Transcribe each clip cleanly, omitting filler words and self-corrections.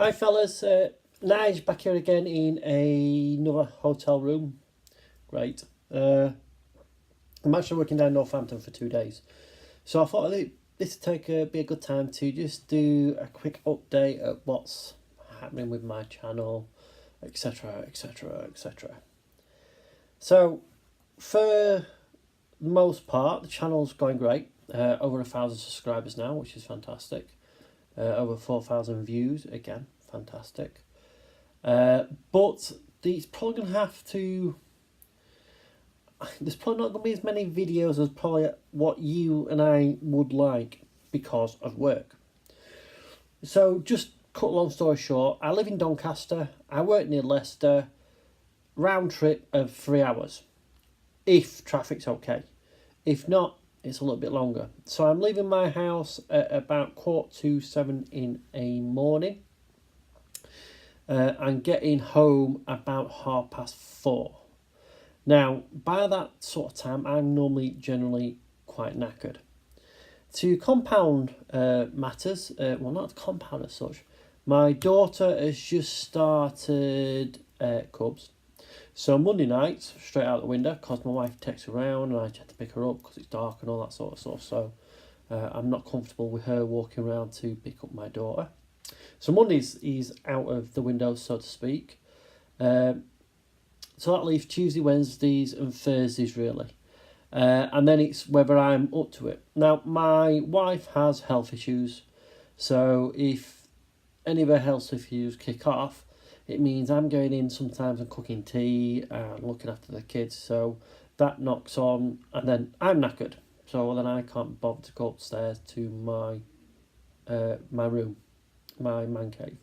Hi fellas, Nige back here again in another hotel room. Great. I'm actually working down Northampton for 2 days. So I thought this would be a good time to just do a quick update of what's happening with my channel, etc, etc, etc. So for the most part, the channel's going great. Over 1,000 subscribers now, which is fantastic. Over 4,000 views, again, fantastic. But there's probably going to have to... There's probably not going to be as many videos as probably what you and I would like because of work. So just cut a long story short, I live in Doncaster, I work near Leicester, round trip of 3 hours, if traffic's okay. If not, it's a little bit longer. So I'm leaving my house at about 7:15 in a morning. And getting home about 4:30. Now, by that sort of time, I'm normally generally quite knackered. To compound matters, well, not compound as such, my daughter has just started Cubs. So Monday night, straight out the window, because my wife takes her around and I had to pick her up because it's dark and all that sort of stuff. So I'm not comfortable with her walking around to pick up my daughter. So Mondays is out of the window, so to speak. So that leaves Tuesday, Wednesdays and Thursdays, really. And then it's whether I'm up to it. Now, my wife has health issues. So if any of her health issues kick off, it means I'm going in sometimes and cooking tea and looking after the kids. So that knocks on, and then I'm knackered. So then I can't bother to go upstairs to my room, my man cave,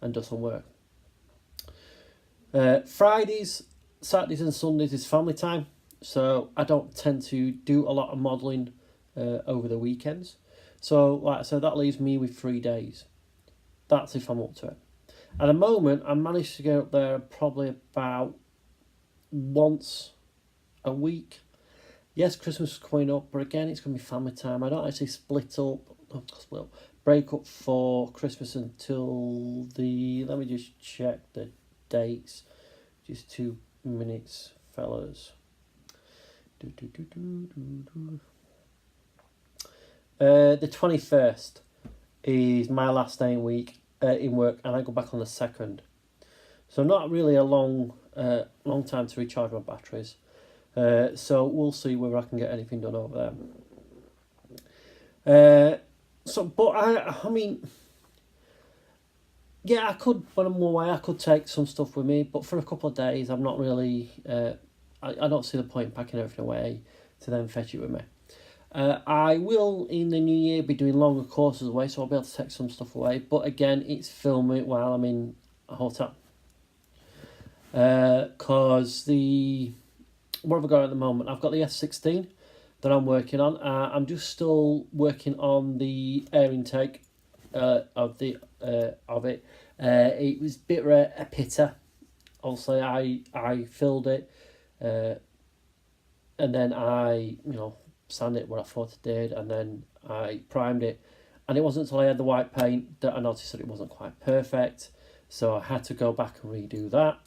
and do some work. Fridays, Saturdays and Sundays is family time, so I don't tend to do a lot of modelling over the weekends. So like I said, that leaves me with 3 days. That's if I'm up to it. At the moment, I managed to get up there probably about once a week. Yes, Christmas is coming up, but again, it's going to be family time. I don't actually break up for Christmas until let me just check the dates. Just 2 minutes, fellas. The 21st is my last day in work, and I go back on the 2nd. So not really a long time to recharge my batteries. So we'll see whether I can get anything done over there. But I mean, yeah, I could, when I'm away, I could take some stuff with me, but for a couple of days, I'm not really, I don't see the point in packing everything away to then fetch it with me. I will, in the new year, be doing longer courses away, so I'll be able to take some stuff away, but again, it's filming while I'm in a hotel. Because what have I got at the moment? I've got the S16 that I'm working on. I'm just still working on the air intake of it. It was a bit of a pitter. Obviously, I filled it, and then I sanded it what I thought it did, and then I primed it. And it wasn't until I had the white paint that I noticed that it wasn't quite perfect. So I had to go back and redo that.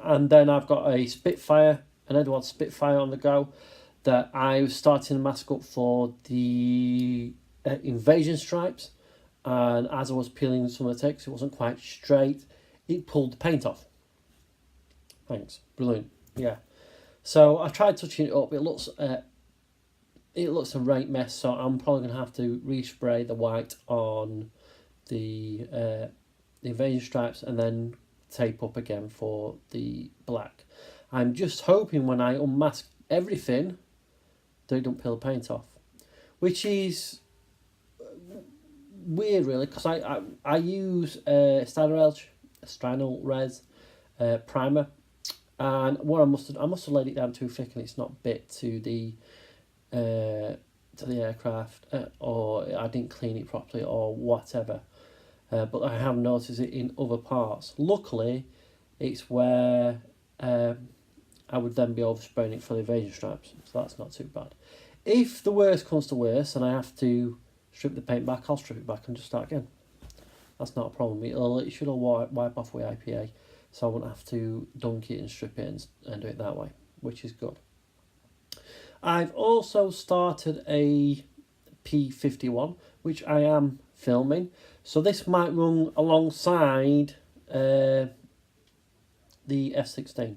And then I've got a Spitfire, an Edward Spitfire on the go, that I was starting to mask up for the invasion stripes, and as I was peeling some of the text, it wasn't quite straight, it pulled the paint off. Thanks, brilliant, yeah. So I tried touching it up, it looks a right mess, so I'm probably going to have to respray the white on the invasion stripes and then tape up again for the black. I'm just hoping when I unmask everything they don't peel the paint off, which is weird really, because I use Styrel Res primer, and what I must have laid it down too thick and it's not bit to the aircraft, or I didn't clean it properly or whatever. But I have noticed it in other parts. Luckily, it's where I would then be overspraying it for the evasion stripes, so that's not too bad. If the worst comes to worst and I have to strip the paint back, I'll strip it back and just start again. That's not a problem. It should all wipe off with IPA, so I won't have to dunk it and strip it and do it that way, which is good. I've also started a P51, which I am filming. So this might run alongside the F16.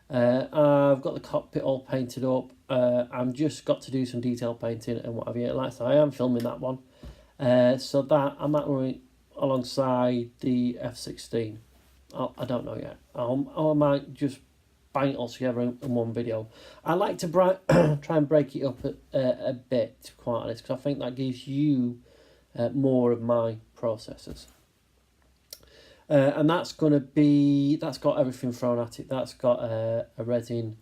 I've got the cockpit all painted up. I've just got to do some detail painting and what have you. Like I said, I am filming that one. So that I might run it alongside the F16. I don't know yet. I might just bang it all together in one video. I like to try and break it up a bit, to be quite honest, because I think that gives you more of my processes. And that's got everything thrown at it. That's got a resin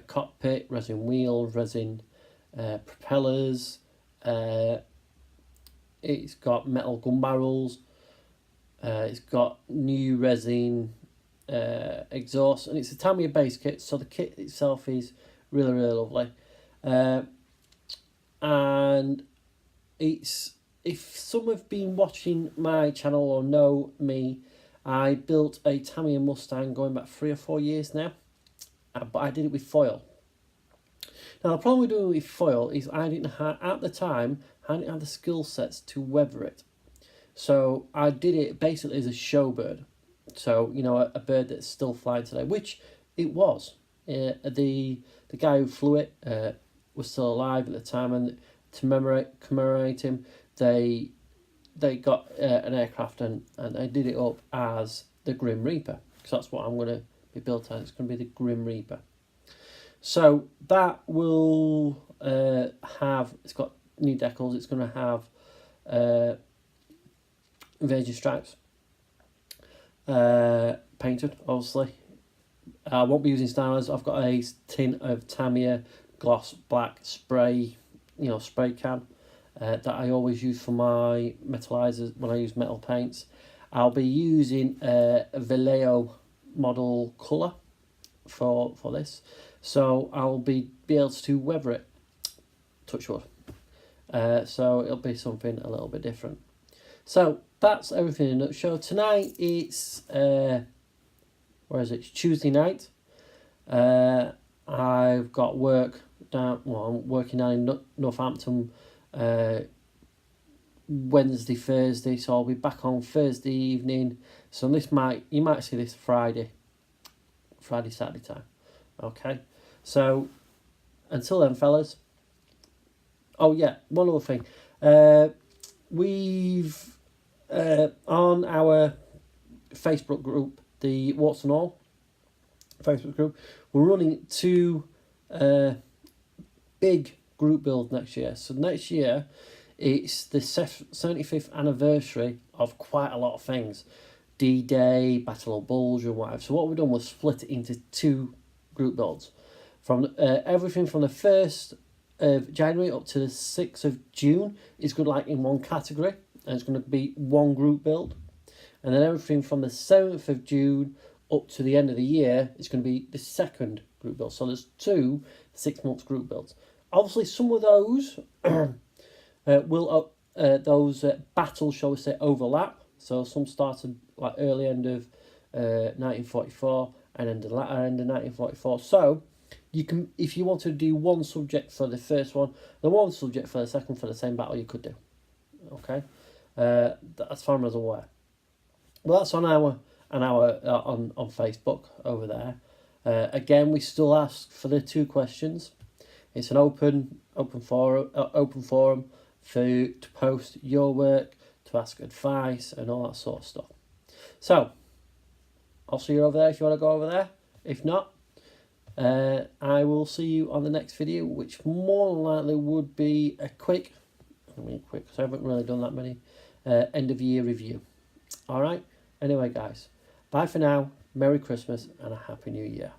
cockpit, resin wheels, resin propellers. It's got metal gun barrels. It's got new resin exhaust, and it's a Tamiya base kit, so the kit itself is really, really lovely. And it's, if some have been watching my channel or know me, I built a Tamiya Mustang going back 3 or 4 years now, but I did it with foil. Now the problem with doing it with foil is I didn't have, at the time, I didn't have the skill sets to weather it. So I did it basically as a show bird. So, you know, a bird that's still flying today, which it was. The guy who flew it was still alive at the time, and to commemorate him, they got an aircraft and they did it up as the Grim Reaper, because that's what I'm going to be built as. It's going to be the Grim Reaper. So that will it's got new decals. It's going to have invasion stripes painted, obviously. I won't be using stylers. I've got a tin of Tamiya gloss black spray, spray can that I always use for my metallizers when I use metal paints. I'll be using a Vallejo model colour for this, so I'll be able to weather it, touch wood. So it'll be something a little bit different. So that's everything in a nutshell. Tonight it's it's Tuesday night. I've got work down. Well, I'm working down in Northampton Wednesday, Thursday. So I'll be back on Thursday evening. So you might see this Friday, Saturday time. Okay. So until then, fellas. Oh yeah, one other thing. We've on our Facebook group, the Warts and All Facebook group, we're running 2 big group builds next year. So next year, it's the 75th anniversary of quite a lot of things. D-Day, Battle of Bulge and whatever. So what we've done was split it into 2 group builds. From everything from the 1st of January up to the 6th of June is good, like in one category, and it's going to be one group build. And then everything from the 7th of June up to the end of the year is going to be the 2nd group build. So there's 2 6-month group builds. Obviously, some of those battles, shall we say, overlap. So some started like early end of 1944 and then the latter end of 1944. So you can, if you want to do one subject for the first one, then one subject for the second for the same battle, you could do. Okay, as far as I'm aware. Well, that's on our on Facebook over there. Again, we still ask for the 2 questions. It's an open forum to post your work, to ask advice, and all that sort of stuff. So I'll see you over there if you want to go over there. If not, I will see you on the next video, which more than likely would be a quick, because I haven't really done that many, end of year review. Alright, anyway guys, bye for now, Merry Christmas and a Happy New Year.